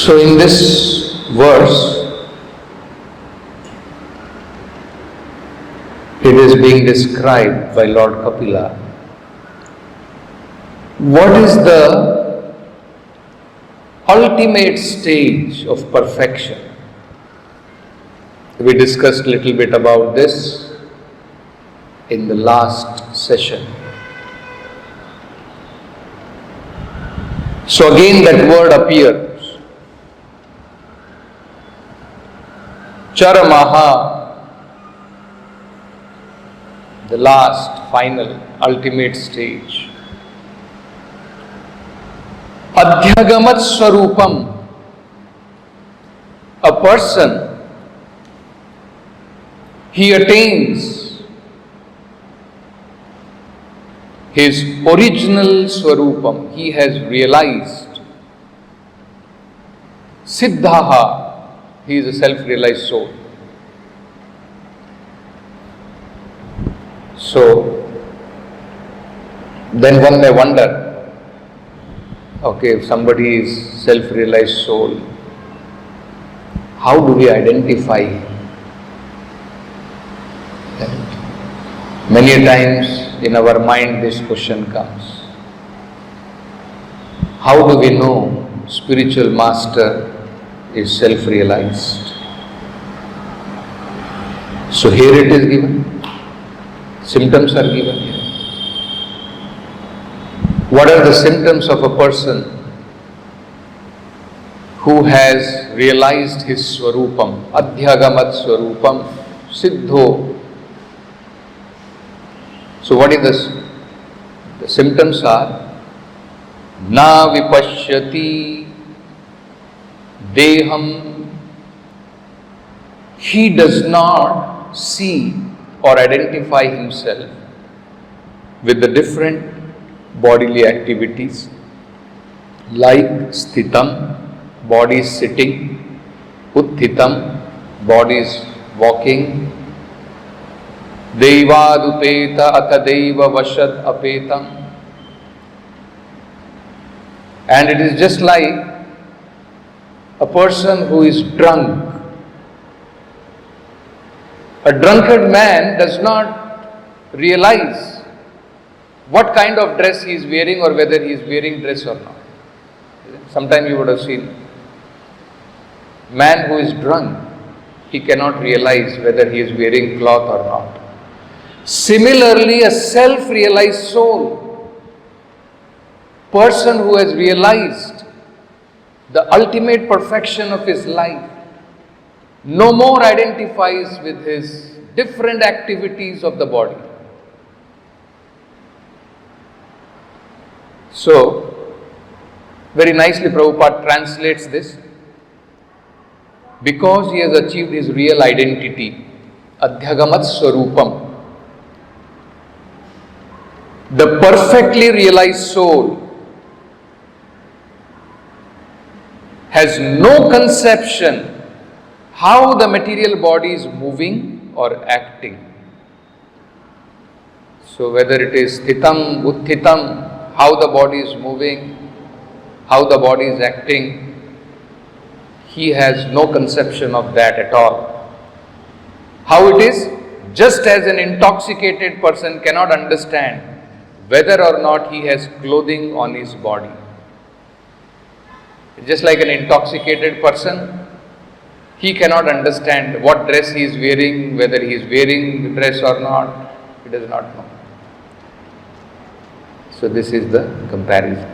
So in this verse, it is being described by Lord Kapila. What is the ultimate stage of perfection? We discussed a little bit about this in the last session. So again that word appears. Charamaha, the last, final, ultimate stage. Adhyagamat Swarupam, a person, he attains his original Swarupam, he has realized. Siddhaha, he is a self-realized soul. So, then one may wonder, okay, if somebody is self-realized soul, how do we identify him? Many times in our mind this question comes. How do we know spiritual master is self-realized? So here it is given. Symptoms are given here. What are the symptoms of a person who has realized his Swarupam? Adhyagamat Swarupam Siddho. So what is this? The symptoms are Na Vipashyati Deham. He does not see or identify himself with the different bodily activities like Sthitam, body is sitting, Utthitam, body is walking, Devadupeta Atadeva Vashad Apetam. And it is just like a person who is drunk. A drunkard man does not realize what kind of dress he is wearing or whether he is wearing dress or not. Sometime you would have seen man who is drunk, he cannot realize whether he is wearing cloth or not. Similarly, a self-realized soul, person who has realized the ultimate perfection of his life, no more identifies with his different activities of the body. So, very nicely Prabhupada translates this. Because he has achieved his real identity, Adhyagamat Swarupam, the perfectly realized soul has no conception how the material body is moving or acting. So whether it is Sthitam, Utthitam, how the body is moving, how the body is acting, he has no conception of that at all. How it is? Just as an intoxicated person cannot understand whether or not he has clothing on his body. Just like an intoxicated person, he cannot understand what dress he is wearing, whether he is wearing the dress or not. He does not know. So this is the comparison.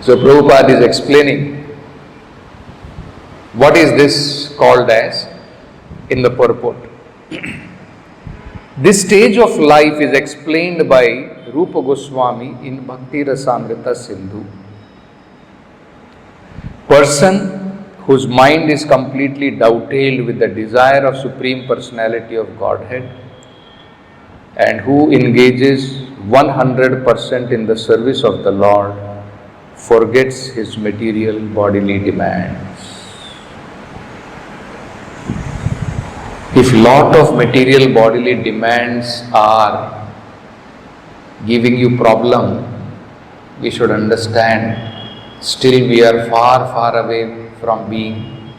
So Prabhupada is explaining what is this called as in the purport. This stage of life is explained by Rupa Goswami in Bhakti Rasamrita Sindhu. Person whose mind is completely dovetailed with the desire of Supreme Personality of Godhead and who engages 100% in the service of the Lord, forgets his material bodily demands. If lot of material bodily demands are giving you problem, we should understand still we are far, far away from being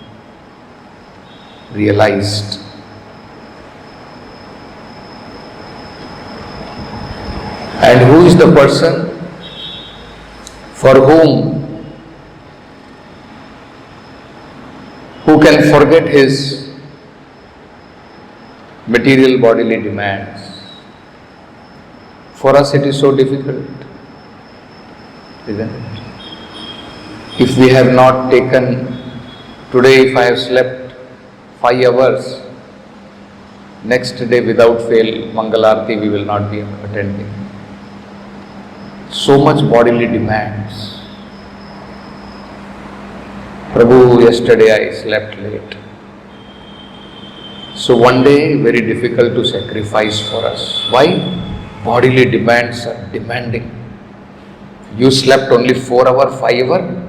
realized. And who is the person for who can forget his material bodily demands? For us it is so difficult, isn't it? If we have not taken, today if I have slept 5 hours, next day without fail Mangalarti we will not be attending. So much bodily demands. Prabhu, yesterday I slept late. So one day very difficult to sacrifice for us. Why? Bodily demands are demanding. You slept only 4 hours, 5 hours.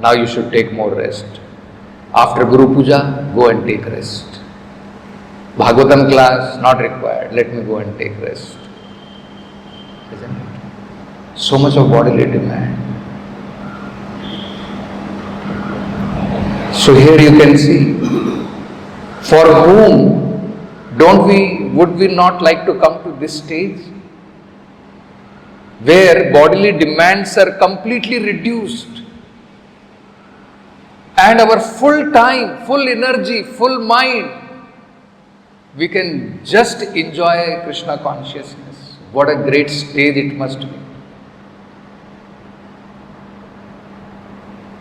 Now you should take more rest. After Guru Puja, go and take rest. Bhagavatam class, not required. Let me go and take rest. Isn't it? So much of bodily demand. So here you can see, for whom would we not like to come to this stage where bodily demands are completely reduced and our full time, full energy, full mind, we can just enjoy Krishna consciousness. What a great stage it must be.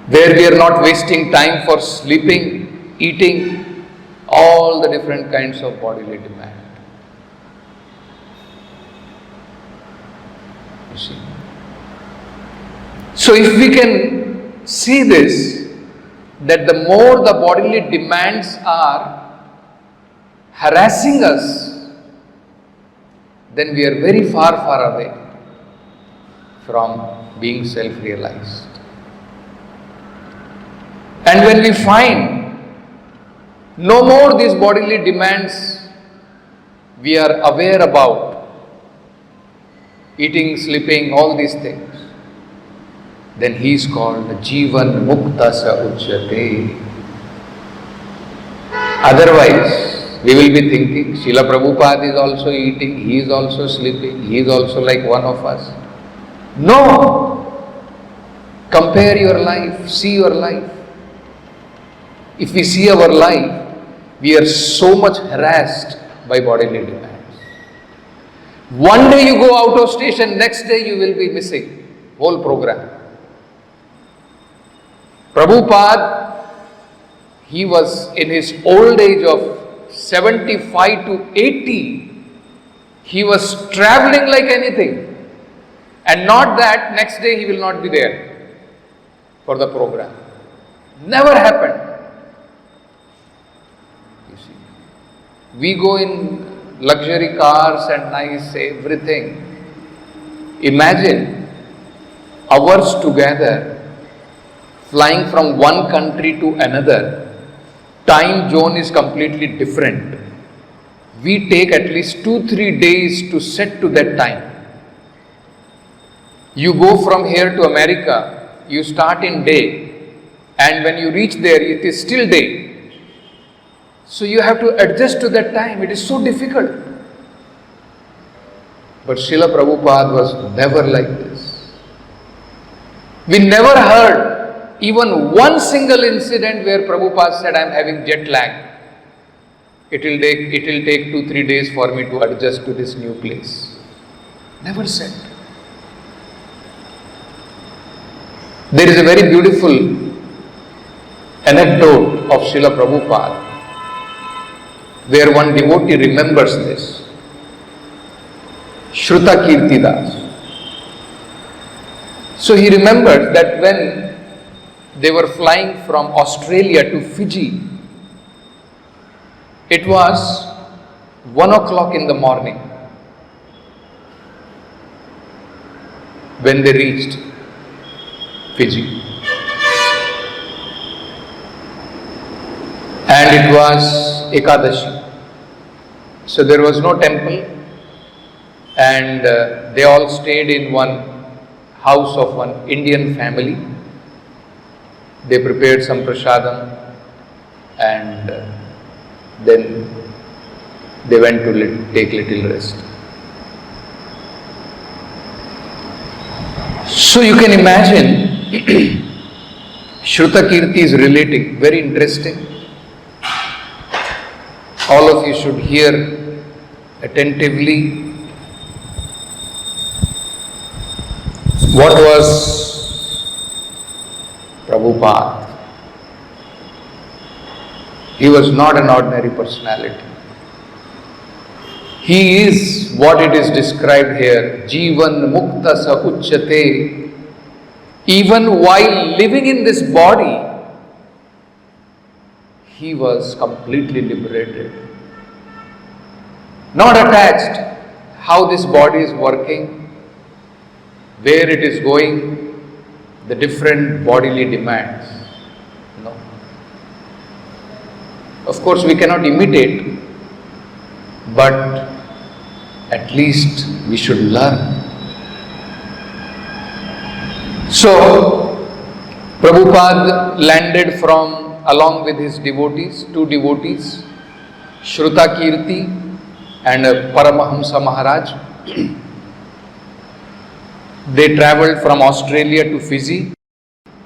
Where we are not wasting time for sleeping, eating, all the different kinds of bodily demand. You see. So if we can see this, that the more the bodily demands are harassing us, then we are very far, far away from being self-realized. And when we find no more these bodily demands we are aware about, eating, sleeping, all these things, then he is called Jivan Mukta Sa Uchyate. Otherwise, we will be thinking, Srila Prabhupada is also eating, he is also sleeping, he is also like one of us. No! Compare your life, see your life. If we see our life, we are so much harassed by bodily demands. One day you go out of station, next day you will be missing whole program. Prabhupada, he was in his old age of 75 to 80, he was traveling like anything. And not that next day he will not be there for the program. Never happened. We go in luxury cars and nice everything. Imagine hours together, flying from one country to another. Time zone is completely different. We take at least 2-3 days to set to that time. You go from here to America, you start in day, and when you reach there, it is still day. So you have to adjust to that time. It is so difficult. But Srila Prabhupada was never like this. We never heard even one single incident where Prabhupada said, I am having jet lag. It will take 2-3 days for me to adjust to this new place. Never said. There is a very beautiful anecdote of Srila Prabhupada, where one devotee remembers this. Shruta Kirtidas. So he remembered that when they were flying from Australia to Fiji, it was 1 o'clock in the morning when they reached Fiji. And it was Ekadashi. So there was no temple, and they all stayed in one house of one Indian family. They prepared some prasadam and then they went to take little rest. So you can imagine, Shruta Kirti is relating, very interesting. All of you should hear attentively. What was Prabhupada? He was not an ordinary personality. He is what it is described here, Jivan Mukta Sa Uchyate. Even while living in this body, he was completely liberated. Not attached how this body is working, where it is going, the different bodily demands. No. Of course, we cannot imitate, but at least we should learn. So, Prabhupada landed along with his devotees, two devotees, Shruta Kirti and Paramahamsa Maharaj. They travelled from Australia to Fiji,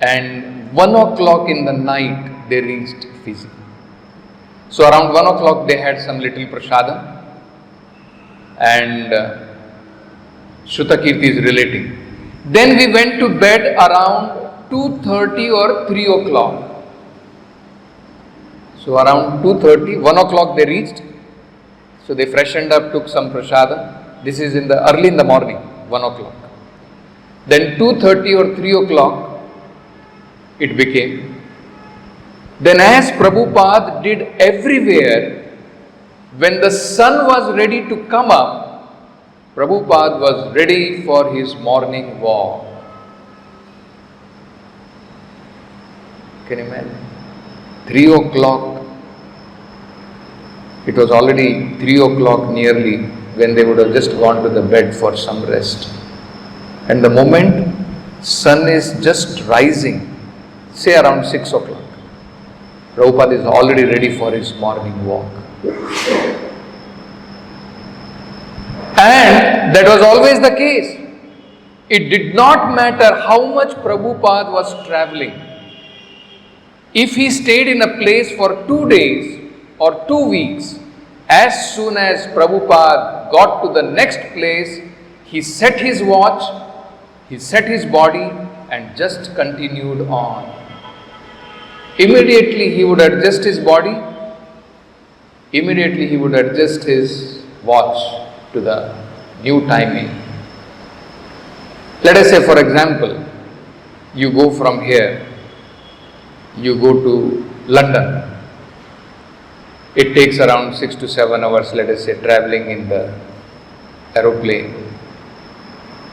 and 1 o'clock in the night they reached Fiji. So around 1 o'clock they had some little prasadam, and Shruta Kirti is relating. Then we went to bed around 2:30 or 3 o'clock. So around 2:30, 1 o'clock they reached. So they freshened up, took some prasadam. This is early in the morning, 1 o'clock. Then 2:30 or 3 o'clock it became. Then as Prabhupada did everywhere, when the sun was ready to come up, Prabhupada was ready for his morning walk. Can you imagine? 3 o'clock. It was already 3 o'clock nearly when they would have just gone to the bed for some rest. And the moment sun is just rising, say around 6 o'clock, Prabhupada is already ready for his morning walk. And that was always the case. It did not matter how much Prabhupada was travelling. If he stayed in a place for 2 days or 2 weeks, as soon as Prabhupada got to the next place, he set his watch, he set his body and just continued on. Immediately he would adjust his body, immediately he would adjust his watch to the new timing. Let us say, for example, you go from here, you go to London. It takes around 6 to 7 hours, let us say, travelling in the aeroplane.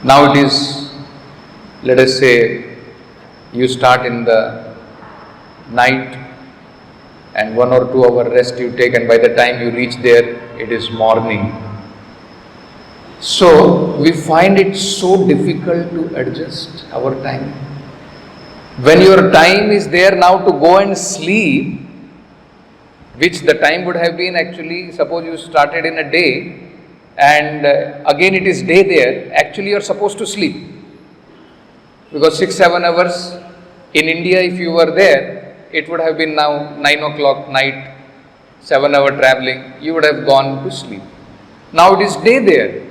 Now it is, let us say, you start in the night and 1 or 2 hour rest you take, and by the time you reach there, it is morning. So we find it so difficult to adjust our time. When your time is there now to go and sleep, which the time would have been actually, suppose you started in a day and again it is day there, actually you are supposed to sleep. Because 6-7 hours in India, if you were there, it would have been now 9 o'clock night, 7 hour travelling, you would have gone to sleep. Now it is day there.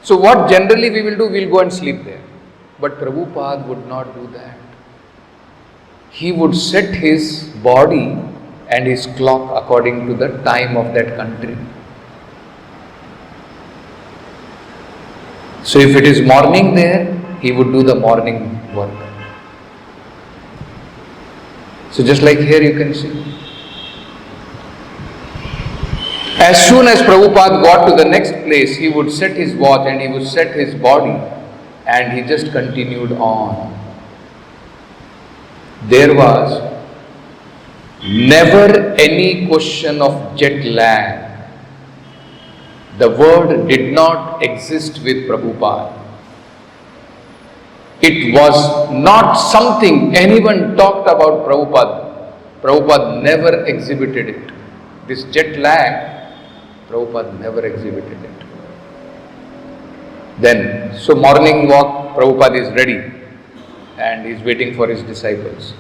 So what generally we will do, we will go and sleep there. But Prabhupada would not do that. He would set his body and his clock according to the time of that country. So if it is morning there, he would do the morning work. So just like here you can see. As soon as Prabhupada got to the next place, he would set his watch and he would set his body and he just continued on. There was never any question of jet lag. The word did not exist with Prabhupada. It was not something anyone talked about Prabhupada. Prabhupada never exhibited it. This jet lag, Prabhupada never exhibited it. Then, so morning walk, Prabhupada is ready and he is waiting for his disciples.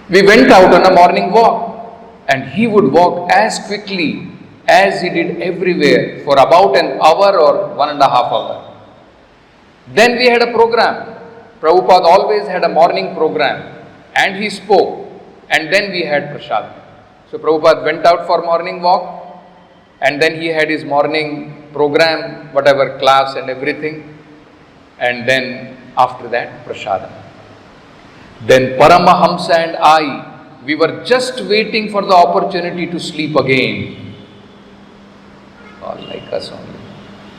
We went out on a morning walk and he would walk as quickly as he did everywhere for about an hour or 1.5 hours. Then we had a program. Prabhupada always had a morning program and he spoke, and then we had prasad. So Prabhupada went out for morning walk and then he had his morning program, whatever class and everything, and then after that prasad. Then Paramahamsa and I, we were just waiting for the opportunity to sleep again. All like us only,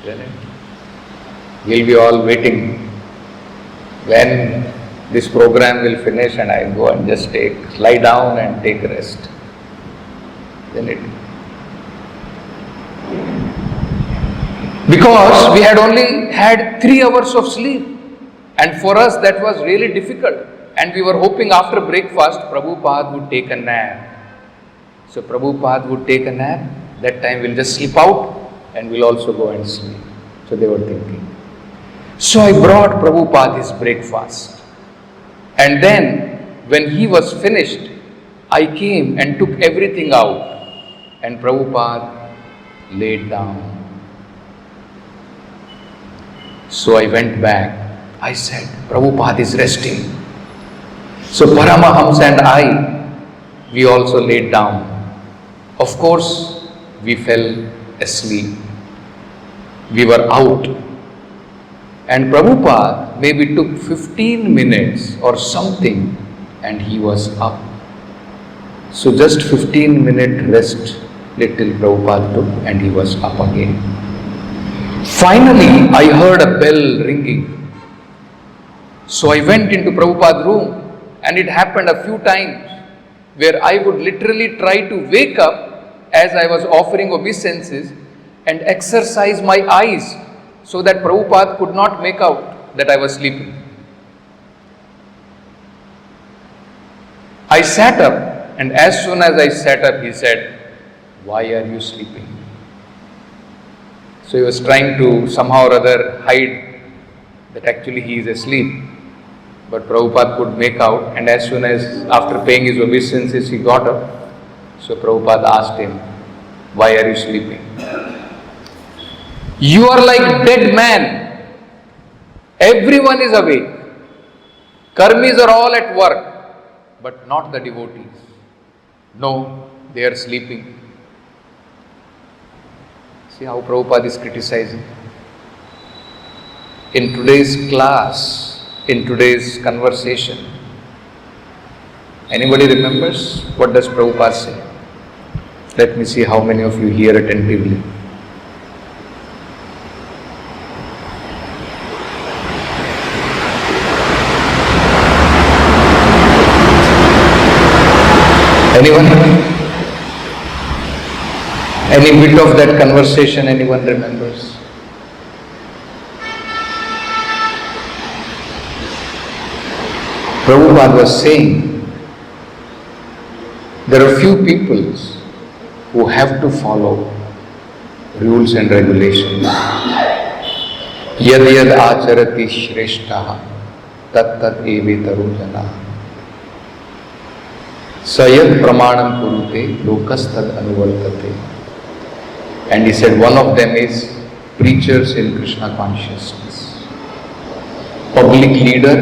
isn't it? We'll be all waiting when this program will finish and I'll go and just lie down and take rest. Isn't it? Because we had only had 3 hours of sleep, and for us that was really difficult. And we were hoping after breakfast, Prabhupada would take a nap. So Prabhupada would take a nap, that time we'll just sleep out and we'll also go and sleep. So they were thinking. So I brought Prabhupada his breakfast. And then when he was finished, I came and took everything out and Prabhupada laid down. So I went back. I said, Prabhupada is resting. So Paramahamsa and I, we also laid down. Of course, we fell asleep. We were out. And Prabhupada maybe took 15 minutes or something and he was up. So just 15-minute rest little Prabhupada took and he was up again. Finally, I heard a bell ringing. So I went into Prabhupada's room. And it happened a few times where I would literally try to wake up as I was offering obeisances and exercise my eyes so that Prabhupada could not make out that I was sleeping. I sat up, and as soon as I sat up, he said, "Why are you sleeping?" So he was trying to somehow or other hide that actually he is asleep. But Prabhupada could make out, and as soon as after paying his obeisances he got up. So Prabhupada asked him, "Why are you sleeping?" "You are like dead man. Everyone is awake. Karmis are all at work, but not the devotees. No, they are sleeping." See how Prabhupada is criticizing. In today's class, in today's conversation, anybody remembers what does Prabhupada say? Let me see how many of you hear attentively. Anyone? Any bit of that conversation anyone remembers? Prabhupada was saying, there are few people who have to follow rules and regulations. Yad yad acharati shreshtaha tat tat evetaru jana sayad pramanam kurute lokastad anuvartate. And he said one of them is preachers in Krishna consciousness, public leader,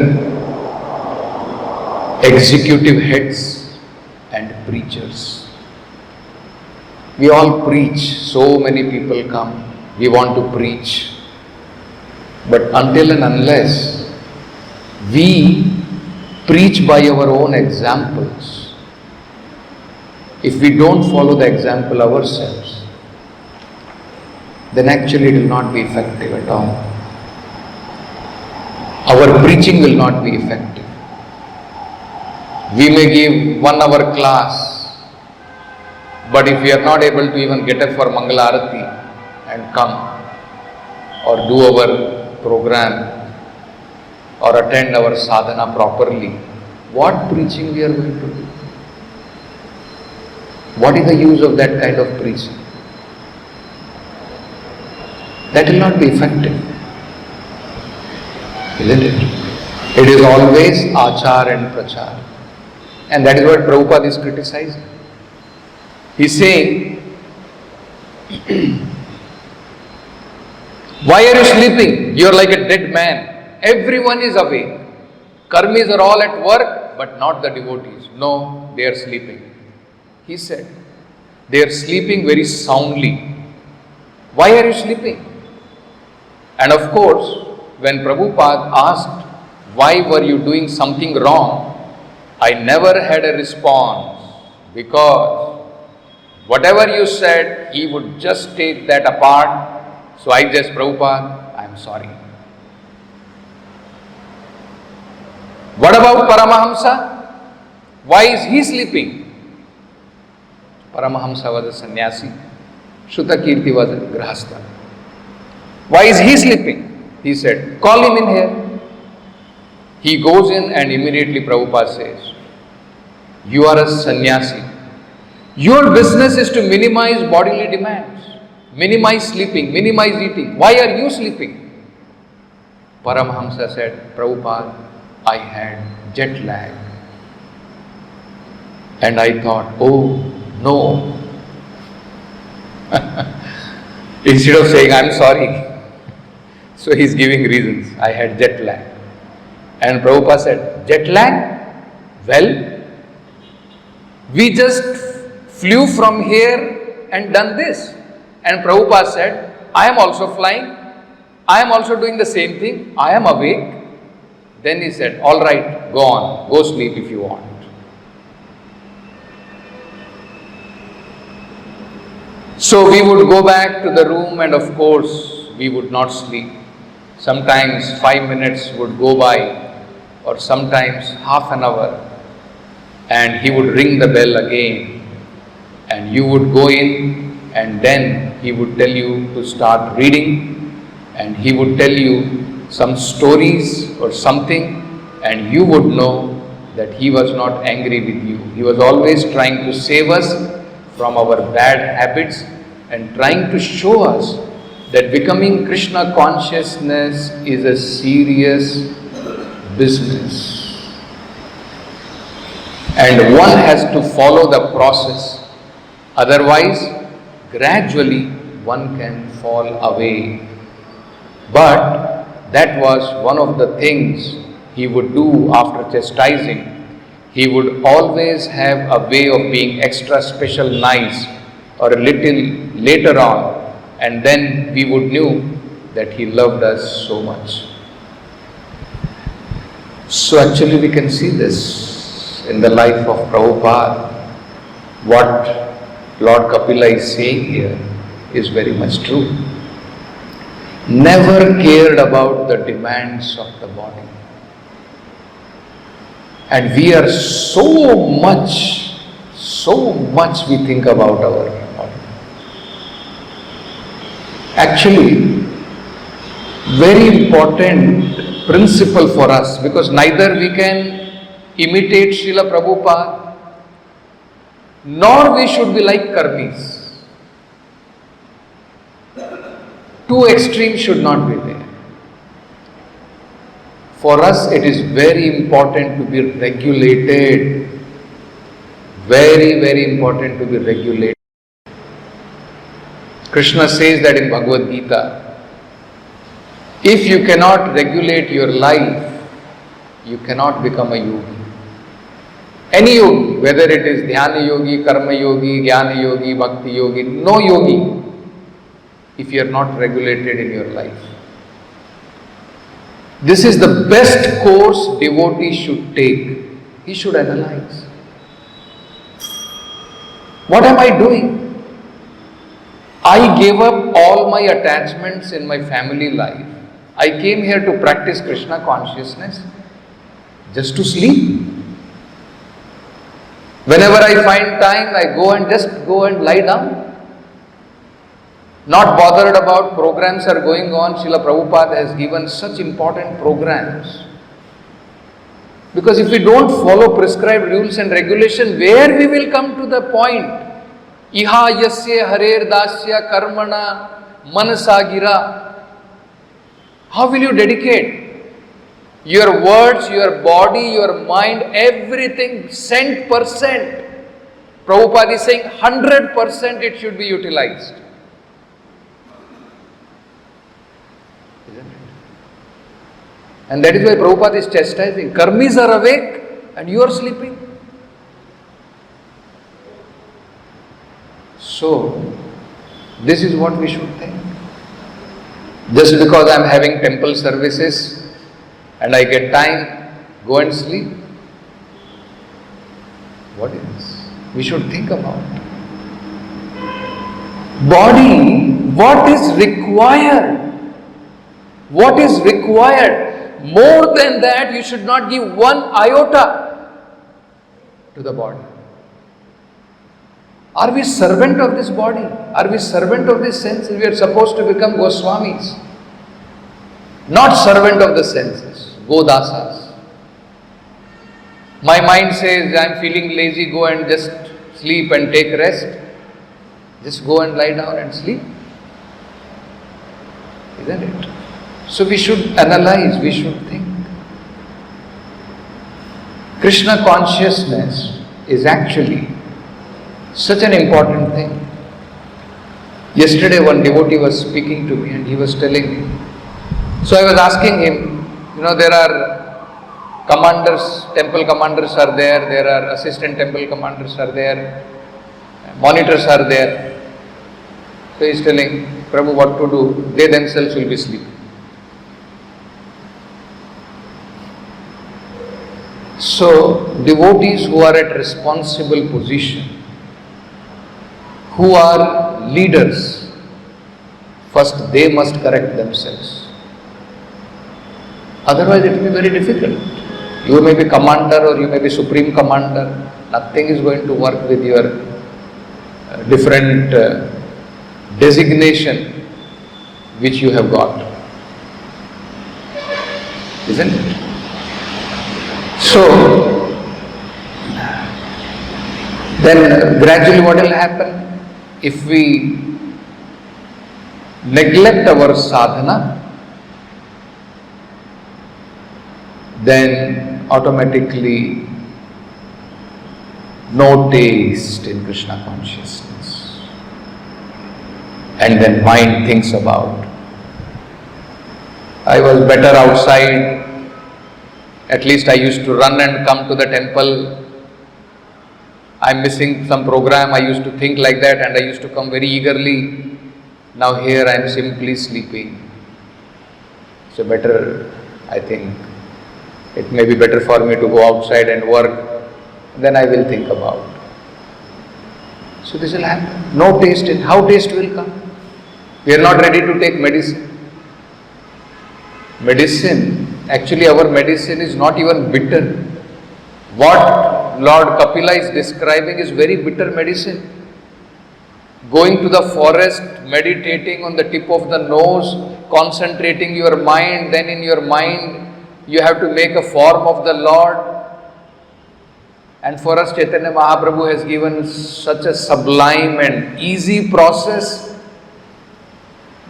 executive heads and preachers. We all preach. So many people come. We want to preach. But until and unless we preach by our own examples, if we don't follow the example ourselves, then actually it will not be effective at all. Our preaching will not be effective. We may give 1 hour class, but if we are not able to even get up for Mangala Arati and come or do our program, or attend our sadhana properly, what preaching we are going to do? What is the use of that kind of preaching? That will not be effective, isn't it? It is always achar and prachar. And that is what Prabhupada is criticizing. He is saying, why are you sleeping? You are like a dead man. Everyone is awake. Karmis are all at work, but not the devotees. No, they are sleeping. He said, they are sleeping very soundly. Why are you sleeping? And of course, when Prabhupada asked, why were you doing something wrong? I never had a response, because whatever you said, he would just take that apart. So I just, Prabhupada, I am sorry. What about Paramahamsa? Why is he sleeping? Paramahamsa was a sannyasi. Shrutakirti was a grahastha. Why is he sleeping? He said, call him in here. He goes in and immediately Prabhupada says, you are a sannyasi. Your business is to minimize bodily demands, minimize sleeping, minimize eating. Why are you sleeping? Paramahamsa said, Prabhupada, I had jet lag. And I thought, oh no. Instead of saying, I am sorry. So he is giving reasons. I had jet lag. And Prabhupada said, jet lag? Well, we just flew from here and done this. And Prabhupada said, I am also flying. I am also doing the same thing. I am awake. Then he said, all right, go on. Go sleep if you want. So we would go back to the room and of course we would not sleep. Sometimes 5 minutes would go by, or sometimes half an hour, and he would ring the bell again, and you would go in, and then he would tell you to start reading, and he would tell you some stories or something, and you would know that he was not angry with you. He was always trying to save us from our bad habits and trying to show us that becoming Krishna consciousness is a serious business. And one has to follow the process. Otherwise, gradually one can fall away. But that was one of the things he would do after chastising. He would always have a way of being extra special nice or a little later on, and then we would knew that he loved us so much. So actually we can see this in the life of Prabhupada. What Lord Kapila is saying here is very much true. Never cared about the demands of the body. And we are so much we think about our body. Actually, very important principle for us, because neither we can imitate Srila Prabhupada, nor we should be like karmis. Two extremes should not be there. For us, it is very important to be regulated. Very, very important to be regulated. Krishna says that in Bhagavad Gita, if you cannot regulate your life, you cannot become a yogi. Any yogi, whether it is dhyana yogi, karma yogi, jnana yogi, bhakti yogi, no yogi, if you are not regulated in your life. This is the best course devotee should take. He should analyze. What am I doing? I gave up all my attachments in my family life. I came here to practice Krishna consciousness just to sleep. Whenever I find time, I go and lie down. Not bothered about programs are going on. Srila Prabhupada has given such important programs Because if we don't follow prescribed rules and regulation, where we will come to the point? Iha yasya harer dasya karmana manasagira. How will you dedicate? Your words, your body, your mind, everything, 100%. Prabhupada is saying 100% it should be utilized. Isn't it? And that is why Prabhupada is chastising. Karmis are awake and you are sleeping. So, this is what we should think. Just because I am having temple services and I get time, go and sleep. What is this? We should think about. Body, what is required? What is required? More than that, you should not give one iota to the body. Are we servant of this body? Are we servant of this senses? We are supposed to become Goswamis. Not servant of the senses, Godasas. My mind says, I am feeling lazy, go and just sleep and take rest. Just go and lie down and sleep. Isn't it? So we should analyze, we should think. Krishna consciousness is actually such an important thing. Yesterday one devotee was speaking to me and he was telling me. So I was asking him, there are commanders, temple commanders are there are assistant temple commanders are there, monitors are there. So he is telling, Prabhu, what to do? They themselves will be sleeping. So, devotees who are at responsible position, who are leaders, first they must correct themselves. Otherwise it will be very difficult. You may be commander or you may be supreme commander, nothing is going to work with your different designation which you have got. Isn't it? So, then gradually what will happen? If we neglect our sadhana, then automatically no taste in Krishna consciousness. And then mind thinks about, I was better outside, at least I used to run and come to the temple. I'm missing some program, I used to think like that and I used to come very eagerly. Now here I am simply sleeping. So better, I think, it may be better for me to go outside and work, then I will think about. So this will happen. No taste in, how taste will come? We are not ready to take medicine. Actually our medicine is not even bitter. What Lord Kapila is describing is very bitter medicine. Going to the forest, meditating on the tip of the nose, concentrating your mind, then in your mind you have to make a form of the Lord. And for us Chaitanya Mahaprabhu has given such a sublime and easy process,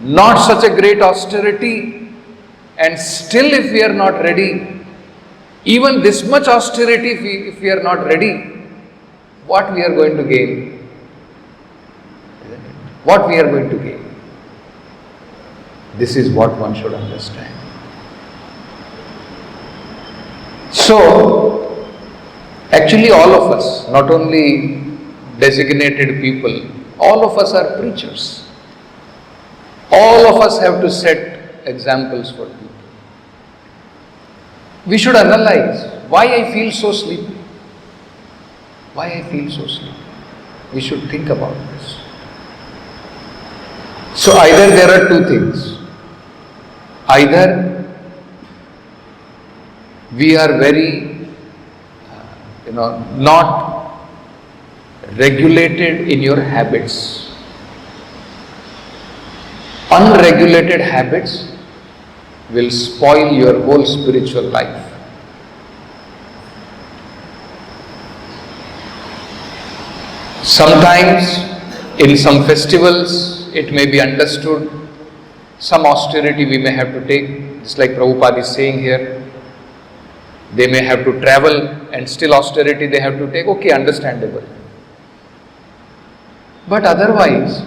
not such a great austerity. And still if we are not ready, even this much austerity if we are not ready, what we are going to gain? What we are going to gain? This is what one should understand. So, actually all of us, not only designated people, all of us are preachers. All of us have to set examples for people. We should analyze why I feel so sleepy. Why I feel so sleepy. We should think about this. So either there are two things. Either we are very, not regulated in your habits. Unregulated habits will spoil your whole spiritual life. Sometimes in some festivals it may be understood some austerity we may have to take, just like Prabhupada is saying here. They may have to travel and still austerity they have to take. Okay, understandable. But otherwise,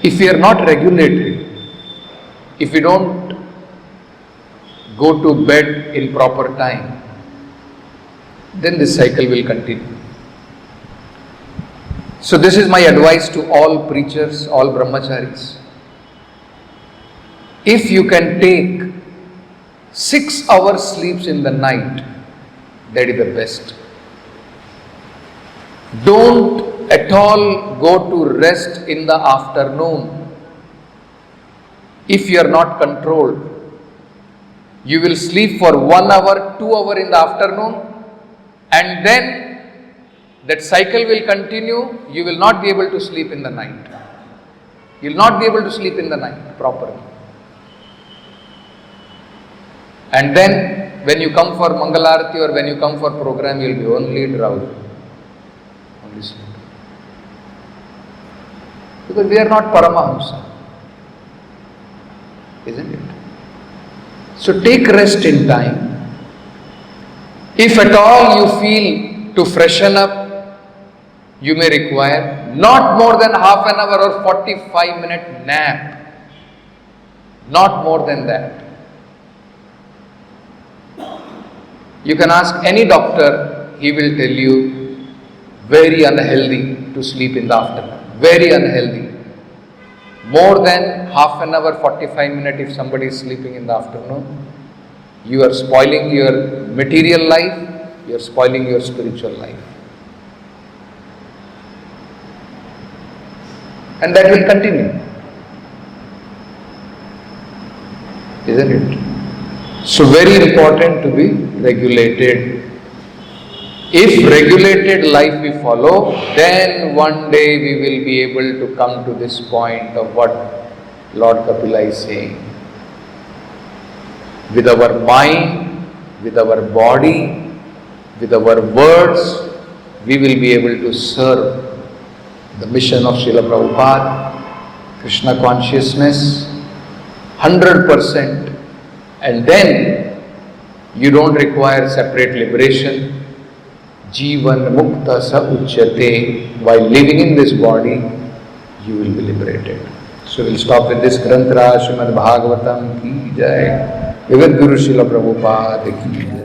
if we are not regulated, if we don't go to bed in proper time, then this cycle will continue. So this is my advice to all preachers, all brahmacharis. If you can take 6 hours sleeps in the night, that is the best. Don't at all go to rest in the afternoon. If you are not controlled, you will sleep for 1 hour, 2 hours in the afternoon, and then that cycle will continue. You will not be able to sleep in the night. You will not be able to sleep in the night properly. And then when you come for Mangalarati or when you come for program, you will be only drowsy. Only sleep. Because we are not Paramahamsa. Isn't it? So take rest in time. If at all you feel to freshen up, you may require not more than half an hour or 45-minute nap. Not more than that. You can ask any doctor, he will tell you, very unhealthy to sleep in the afternoon. Very unhealthy. More than half an hour, 45 minutes if somebody is sleeping in the afternoon, you are spoiling your material life, you are spoiling your spiritual life. And that will continue. Isn't it? So very important to be regulated. If regulated life we follow, then one day we will be able to come to this point of what Lord Kapila is saying. With our mind, with our body, with our words, we will be able to serve the mission of Srila Prabhupada, Krishna consciousness, 100%. And then you don't require separate liberation. Jivan mukta sa uchyate. While living in this body, you will be liberated. So we'll stop with this Granth Raj, Srimad Bhagavatam ki jai. Vivid Guru Srila Prabhupada ki jai.